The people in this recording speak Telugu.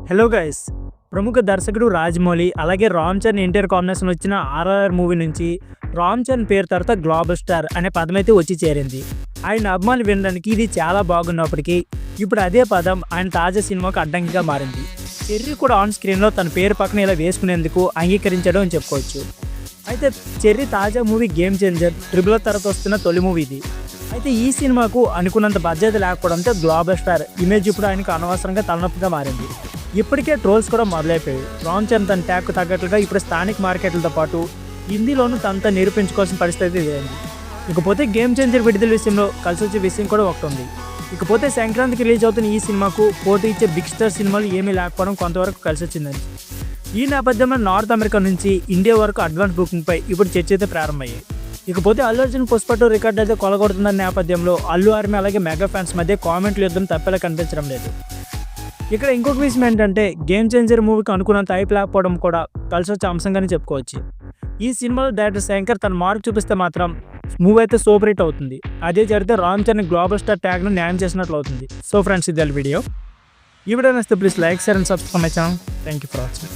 హలో గైస్, ప్రముఖ దర్శకుడు రాజమౌళి అలాగే రామ్ చరణ్ ఎన్టీఆర్ కాంబినేషన్ వచ్చిన ఆర్ఆర్ఆర్ మూవీ నుంచి రామ్ చరణ్ పేరు తర్వాత గ్లోబల్ స్టార్ అనే పదం అయితే వచ్చి చేరింది. ఆయన అభిమానులు వినడానికి ఇది చాలా బాగున్నప్పటికీ ఇప్పుడు అదే పదం ఆయన తాజా సినిమాకు అడ్డంకిగా మారింది. చెర్రీ కూడా ఆన్ స్క్రీన్లో తన పేరు పక్కన ఇలా వేసుకునేందుకు అంగీకరించడం అని చెప్పుకోవచ్చు. అయితే చెర్రీ తాజా మూవీ గేమ్ చేంజర్ ట్రిపుల్ తర్వాత వస్తున్న తొలి మూవీ ఇది. అయితే ఈ సినిమాకు అనుకున్నంత బడ్జెట్ లేకపోవడంతో గ్లోబల్ స్టార్ ఇమేజ్ ఇప్పుడు ఆయనకు అనవసరంగా తలనొప్పిగా మారింది. ఇప్పటికే ట్రోల్స్ కూడా మొదలైపోయాయి. రామ్ చరణ్ తన ట్యాగ్కు తగ్గట్లుగా ఇప్పుడు స్థానిక మార్కెట్లతో పాటు హిందీలోనూ తనతో నిరూపించుకోవాల్సిన పరిస్థితి ఇదైంది. ఇకపోతే గేమ్ చేంజర్ విడుదల విషయంలో కలిసి వచ్చే విషయం కూడా ఒకటి ఉంది. ఇకపోతే సంక్రాంతికి రిలీజ్ అవుతున్న ఈ సినిమాకు పోటీ ఇచ్చే బిగ్ స్టార్ సినిమాలు ఏమీ లేకపోవడం కొంతవరకు కలిసి వచ్చిందని. ఈ నేపథ్యంలో నార్త్ అమెరికా నుంచి ఇండియా వరకు అడ్వాన్స్ బుకింగ్పై ఇప్పుడు చర్చ అయితే ప్రారంభమయ్యాయి. ఇకపోతే అల్లు అర్జున్ పుష్ప 2 రికార్డు అయితే కొలగొడుతున్న నేపథ్యంలో అల్లు ఆర్మీ అలాగే మెగా ఫ్యాన్స్ మధ్య కామెంట్లు యుద్ధం తప్పేలా కనిపించడం లేదు. ఇక్కడ ఇంకొక విషయం ఏంటంటే గేమ్ చేంజర్ మూవీకి అనుకున్నంత హైప్ లేకపోవడం కూడా కలిసి వచ్చే అంశంగానే చెప్పుకోవచ్చు. ఈ సినిమాలో డైరెక్టర్ శంకర్ తన మార్క్ చూపిస్తే మాత్రం మూవీ అయితే సూపర్ హిట్ అవుతుంది. అదే జరిగితే రామ్ చరణ్ గ్లోబల్ స్టార్ ట్యాగ్ను న్యాయం చేసినట్లు అవుతుంది. సో ఫ్రెండ్స్, ఇది వీడియో. ఈ వీడియో నచ్చితే please like, share and subscribe my channel. Thank you for watching.